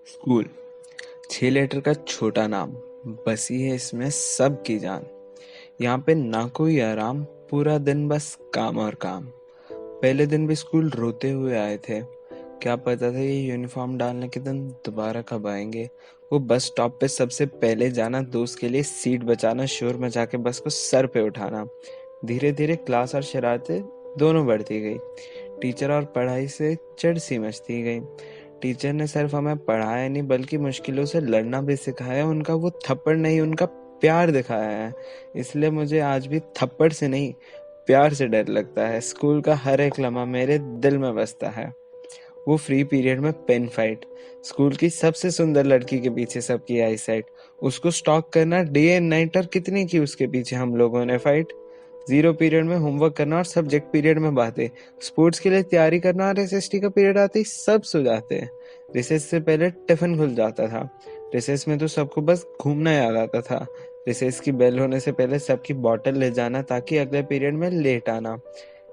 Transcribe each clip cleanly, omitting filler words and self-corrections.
School 6 letter का छोटा नाम, बसी है इसमें सबकी जान। यहाँ पे ना कोई आराम, पूरा दिन बस काम और काम। पहले दिन भी स्कूल रोते हुए आए थे, क्या पता था ये यूनिफॉर्म डालने के दिन दोबारा कब आएंगे। वो बस स्टॉप पे सबसे पहले जाना, दोस्त के लिए सीट बचाना, शोर मचा के बस को सर पे उठाना। धीरे धीरे क्लास और शरारतें दोनों बढ़ती गई। टीचर और पढ़ाई से चिढ़ सी मचती गई। टीचर ने सिर्फ हमें पढ़ाया नहीं बल्कि मुश्किलों से लड़ना भी सिखाया। उनका वो थप्पड़ नहीं, उनका प्यार दिखाया है। इसलिए मुझे आज भी थप्पड़ से नहीं, प्यार से डर लगता है। स्कूल का हर एक लम्हा मेरे दिल में बसता है। वो फ्री पीरियड में पेन फाइट, स्कूल की सबसे सुंदर लड़की के पीछे सबकी आई साइट, उसको स्टॉक करना डे एंड नाइट, और कितनी की उसके पीछे हम लोगों ने फाइट। जीरो पीरियड में होमवर्क करना और सब्जेक्ट पीरियड में बातें, स्पोर्ट्स के लिए तैयारी करना और एसएसटी का पीरियड आते ही सब सो जाते हैं। रिसेस से पहले टिफिन खुल जाता था, रिसेस में तो सबको बस घूमना याद आता था। रिसेस की बेल होने से पहले सबकी बॉटल ले जाना ताकि अगले पीरियड में लेट आना।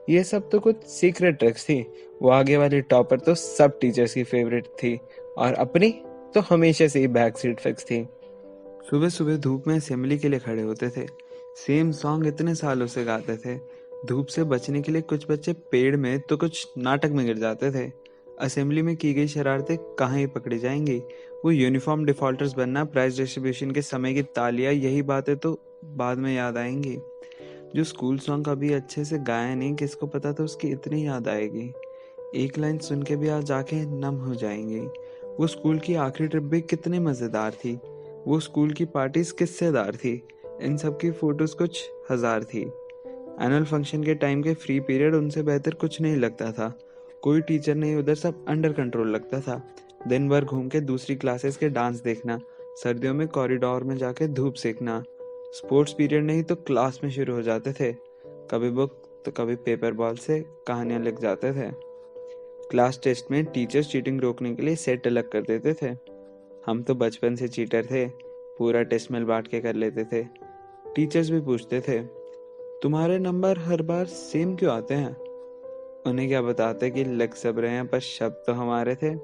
ये सब तो कुछ सीक्रेट ट्रिक्स थी। वो आगे वाली टॉपर तो सब टीचर्स की फेवरेट थी, और अपनी तो हमेशा से ही बैक सीट फिक्स थी। सुबह सुबह धूप में असेंबली के लिए खड़े होते थे, सेम सॉन्ग इतने सालों से गाते थे। धूप से बचने के लिए कुछ बच्चे पेड़ में तो कुछ नाटक में गिर जाते थे। असेंबली में की गई शरारतें कहाँ ही पकड़ी जाएंगी। वो यूनिफॉर्म डिफॉल्टर्स बनना, प्राइज डिस्ट्रीब्यूशन के समय की तालियां, यही बातें तो बाद में याद आएंगी। जो स्कूल सॉन्ग कभी अच्छे से गाया नहीं, किसको पता था उसकी इतनी याद आएगी। एक लाइन सुन के भी आज आंखें नम हो जाएंगी। वो स्कूल की आखिरी ट्रिप भी कितनी मजेदार थी। वो स्कूल की पार्टीज किस्सेदार थी। इन सब की फोटोज कुछ हजार थी। एनुअल फंक्शन के टाइम के फ्री पीरियड उनसे बेहतर कुछ नहीं लगता था। कोई टीचर नहीं उधर, सब अंडर कंट्रोल लगता था। दिन भर घूम के दूसरी क्लासेस के डांस देखना, सर्दियों में कॉरिडोर में जाके धूप सेकना। स्पोर्ट्स पीरियड नहीं तो क्लास में शुरू हो जाते थे, कभी बुक तो कभी पेपर बॉल से कहानियां लिख जाते थे। क्लास टेस्ट में टीचर्स चीटिंग रोकने के लिए सेट अलग कर देते थे। हम तो बचपन से चीटर थे, पूरा टेस्ट में बांट के कर लेते थे। टीचर्स भी पूछते थे, तुम्हारे नंबर हर बार सेम क्यों आते हैं। उन्हें क्या बताते कि लग सब रहे हैं, पर शब्द तो हमारे थे।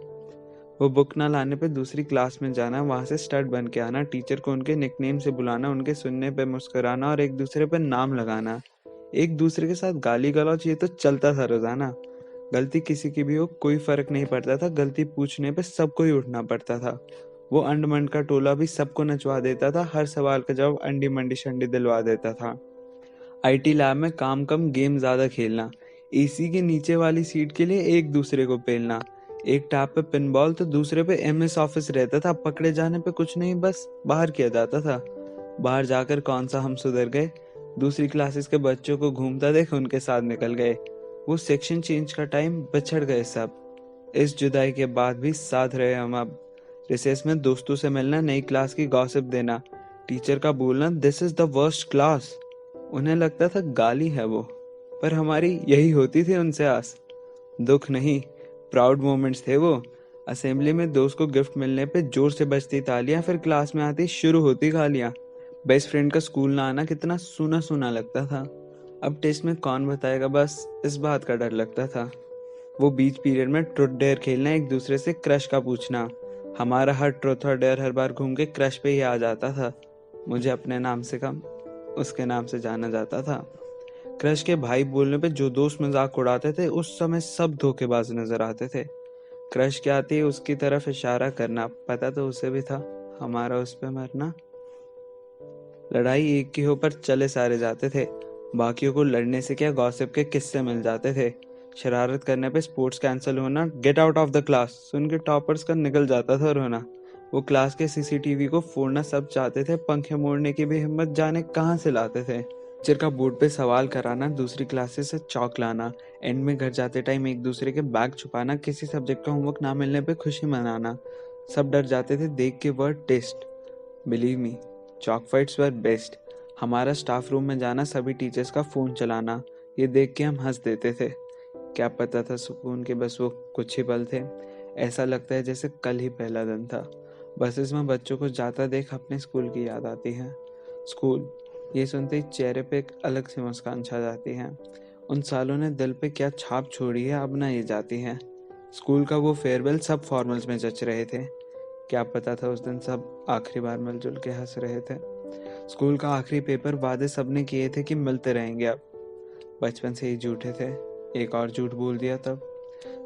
वो बुक ना लाने पे दूसरी क्लास में जाना, वहां से स्टड बन के आना, टीचर को उनके निकनेम से बुलाना, उनके सुनने पे मुस्कुराना और एक दूसरे पे नाम लगाना। एक दूसरे के साथ गाली गलौज, ये तो चलता था रोजाना। गलती किसी की भी हो कोई फर्क नहीं पड़ता था, गलती पूछने पे सबको ही उठना पड़ता था। वो अंडमंड का टोला भी सबको नचवा देता था, हर सवाल का जवाब अंडी मंडी शंडी दिलवा देता था। आईटी लैब में काम कम गेम ज्यादा खेलना, एसी के नीचे वाली सीट के लिए एक दूसरे को पेलना। एक टैब पे पिन बॉल तो दूसरे पे एमएस ऑफिस रहता था, पकड़े जाने पे कुछ नहीं, बस बाहर किया जाता था। बाहर जाकर कौन सा हम सुधर गए, दूसरी क्लासेस के बच्चों को घूमता देख उनके साथ निकल गए। वो सेक्शन चेंज का टाइम, बिछड़ गए सब। इस जुदाई के बाद भी साथ रहे हम अब। रिसेस में दोस्तों से मिलना, नई क्लास की गॉसिप देना, टीचर का बोलना this is the worst class. उन्हें लगता था गाली है वो, पर हमारी यही होती थी उनसे आस। दुख नहीं, प्राउड मोमेंट्स थे वो। असेंबली में दोस्त को गिफ्ट मिलने पे जोर से बजती तालियां, फिर क्लास में आती शुरू होती गालियां। बेस्ट फ्रेंड का स्कूल ना आना कितना सूना सूना लगता था। अब टेस्ट में कौन बताएगा, बस इस बात का डर लगता था। वो बीच पीरियड में ट्रुथ डेयर खेलना, एक दूसरे से क्रश का पूछना। हमारा हर ट्रुथ और डेयर हर बार घूम के क्रश पे ही आ जाता था। मुझे अपने नाम से कम उसके नाम से जाना जाता था। क्रश के भाई बोलने पे जो दोस्त मजाक उड़ाते थे, उस समय सब धोखेबाज नजर आते थे। क्रश क्या आती है उसकी तरफ इशारा करना, पता तो उसे भी था हमारा उस पे मरना। लड़ाई एक की हो पर चले सारे जाते थे, बाकियों को लड़ने से क्या गॉसिप के किस्से मिल जाते थे। शरारत करने पे स्पोर्ट्स कैंसिल होना, get out of the class सुन के टॉपर्स का निकल जाता था रोना। वो क्लास के सीसीटीवी को फोड़ना सब चाहते थे, पंखे मोड़ने की भी हिम्मत जाने कहाँ से लाते थे। टीचर का बोर्ड पे सवाल कराना, दूसरी क्लासेस से चौक लाना, एंड में घर जाते टाइम एक दूसरे के बैग छुपाना, किसी सब्जेक्ट का होमवर्क ना मिलने पे खुशी मनाना। सब डर जाते थे देख के word test. Believe me, chalk fights were best. हमारा स्टाफ रूम में जाना, सभी टीचर्स का फोन चलाना, ये देख के हम हंस देते थे। क्या पता था सुकून के बस वो कुछ ही पल थे। ऐसा लगता है जैसे कल ही पहला दिन था। बसेस में बच्चों को जाता देख अपने स्कूल की याद आती है। स्कूल, ये सुनते ही चेहरे पे एक अलग सी मुस्कान छा जाती है। उन सालों ने दिल पे क्या छाप छोड़ी है अब ना ये जाती है। स्कूल का वो फेयरवेल सब फॉर्मल्स में जच रहे थे। क्या पता था उस दिन सब आखिरी बार मिलजुल के हंस रहे थे। स्कूल का आखिरी पेपर, वादे सबने किए थे कि मिलते रहेंगे अब। बचपन से ही झूठे थे। एक और झूठ बोल दिया तब।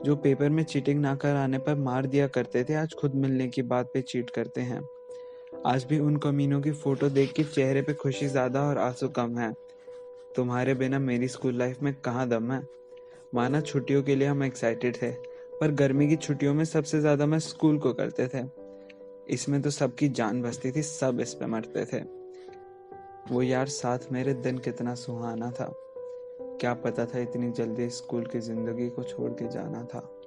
जो पेपर में चीटिंग ना कर आने पर मार दिया करते थे, आज खुद मिलने की बात पे चीट करते हैं। आज भी उन कमीनों की फोटो देख के चेहरे पे खुशी ज्यादा और आंसू कम है। तुम्हारे बिना मेरी स्कूल लाइफ में कहाँ दम है। माना छुट्टियों के लिए हम एक्साइटेड थे, पर गर्मी की छुट्टियों में सबसे ज्यादा मैं स्कूल को करते थे। इसमें तो सबकी जान बसती थी, सब इस पे मरते थे। वो यार साथ मेरे दिन कितना सुहाना था। क्या पता था इतनी जल्दी स्कूल की जिंदगी को छोड़ के जाना था।